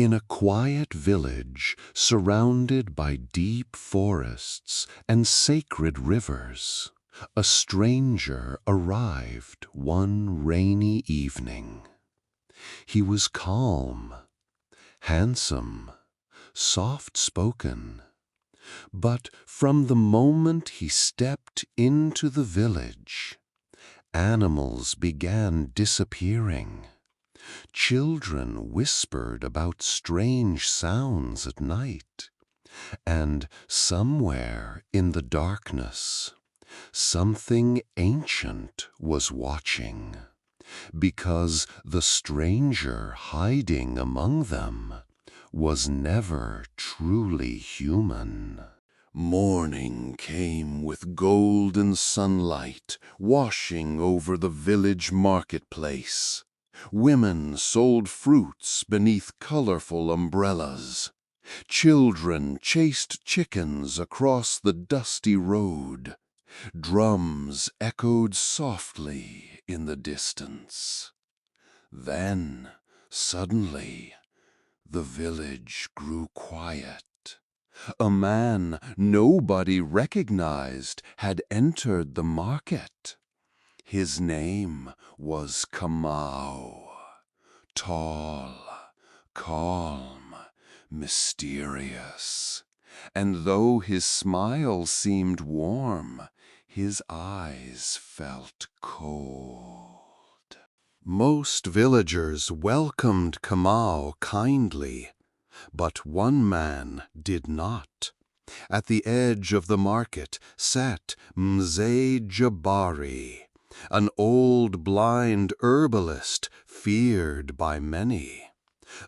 In a quiet village surrounded by deep forests and sacred rivers, a stranger arrived one rainy evening. He was calm, handsome, soft-spoken, but from the moment he stepped into the village, animals began disappearing. Children whispered about strange sounds at night, and somewhere in the darkness, something ancient was watching, because the stranger hiding among them was never truly human. Morning came with golden sunlight washing over the village marketplace. Women sold fruits beneath colorful umbrellas. Children chased chickens across the dusty road. Drums echoed softly in the distance. Then, suddenly, the village grew quiet. A man nobody recognized had entered the market. His name was Kamau. Tall, calm, mysterious. And though his smile seemed warm, his eyes felt cold. Most villagers welcomed Kamau kindly, but one man did not. At the edge of the market sat Mzee Jabari, an old blind herbalist feared by many.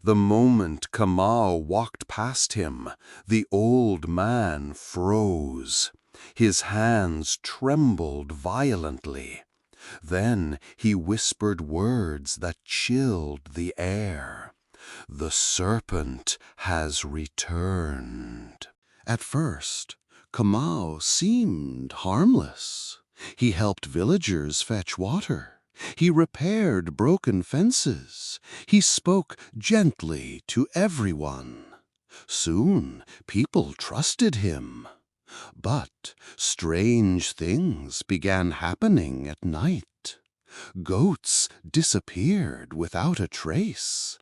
The moment Kamau walked past him, the old man froze. His hands trembled violently. Then he whispered words that chilled the air. "The serpent has returned." At first, Kamau seemed harmless. He helped villagers fetch water. He repaired broken fences. He spoke gently to everyone. Soon, people trusted him. But strange things began happening at night. Goats disappeared without a trace.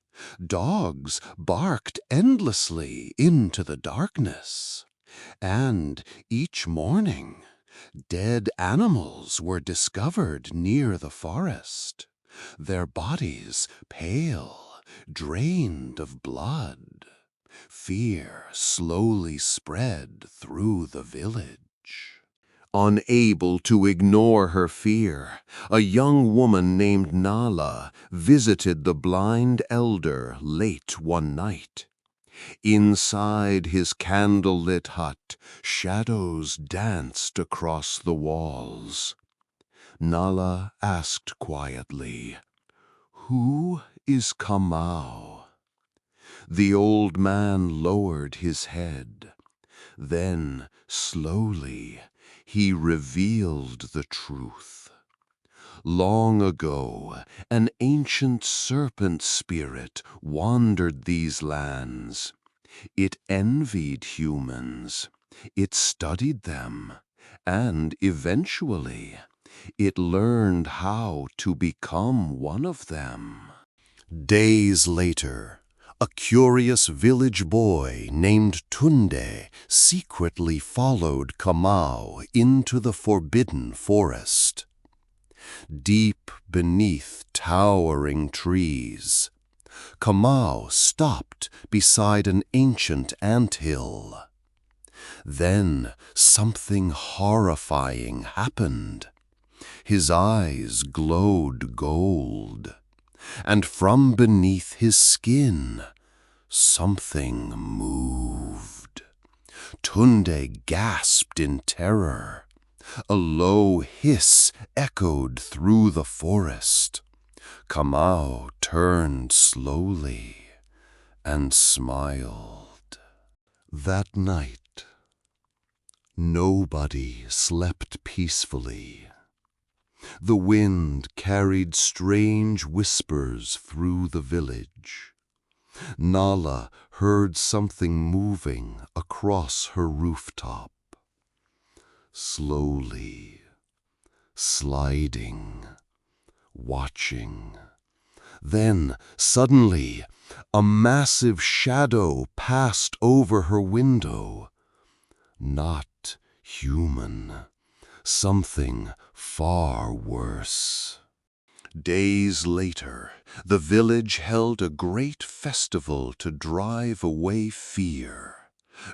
Dogs barked endlessly into the darkness. And each morning, dead animals were discovered near the forest, their bodies pale, drained of blood. Fear slowly spread through the village. Unable to ignore her fear, a young woman named Nala visited the blind elder late one night. Inside his candle-lit hut, shadows danced across the walls. Nala asked quietly, "Who is Kamau?" The old man lowered his head. Then, slowly, he revealed the truth. Long ago, an ancient serpent spirit wandered these lands. It envied humans. It studied them. And eventually, it learned how to become one of them. Days later, a curious village boy named Tunde secretly followed Kamau into the forbidden forest. Deep beneath towering trees, Kamau stopped beside an ancient anthill. Then something horrifying happened. His eyes glowed gold, and from beneath his skin, something moved. Tunde gasped in terror. A low hiss echoed through the forest. Kamau turned slowly and smiled. That night, nobody slept peacefully. The wind carried strange whispers through the village. Nala heard something moving across her rooftop. Slowly, sliding, watching. Then, suddenly, a massive shadow passed over her window. Not human. Something far worse. Days later, the village held a great festival to drive away fear.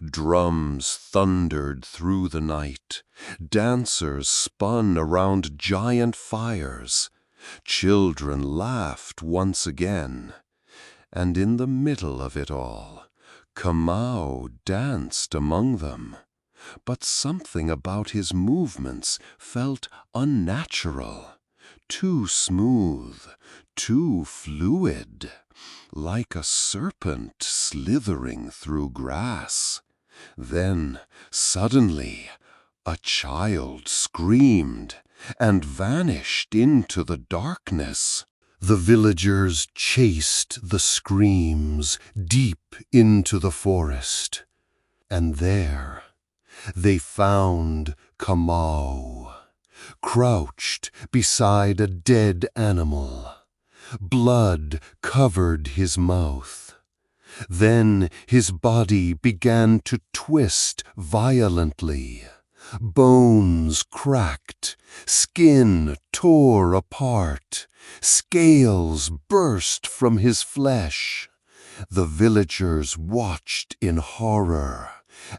Drums thundered through the night. Dancers spun around giant fires. Children laughed once again. And in the middle of it all, Kamau danced among them. But something about his movements felt unnatural. Too smooth, too fluid, like a serpent slithering through grass. Then, suddenly, a child screamed and vanished into the darkness. The villagers chased the screams deep into the forest, and there they found Kamau, crouched beside a dead animal. Blood covered his mouth. Then his body began to twist violently. Bones cracked, skin tore apart, scales burst from his flesh. The villagers watched in horror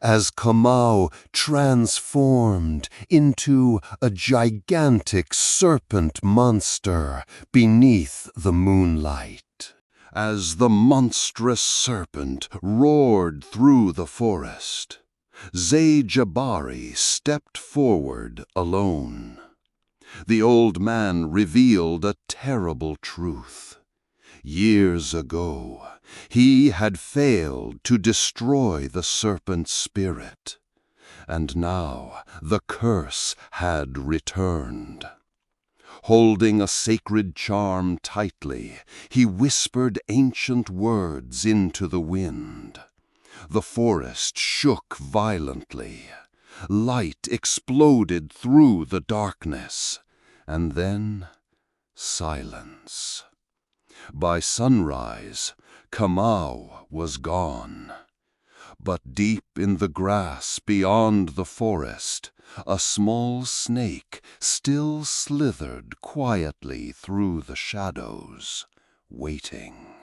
as Kamau transformed into a gigantic serpent monster beneath the moonlight. As the monstrous serpent roared through the forest, Jabari stepped forward alone. The old man revealed a terrible truth. Years ago, he had failed to destroy the serpent spirit, and now the curse had returned. Holding a sacred charm tightly, he whispered ancient words into the wind. The forest shook violently. Light exploded through the darkness, and then silence. By sunrise, Kamau was gone. But deep in the grass beyond the forest, a small snake still slithered quietly through the shadows, waiting.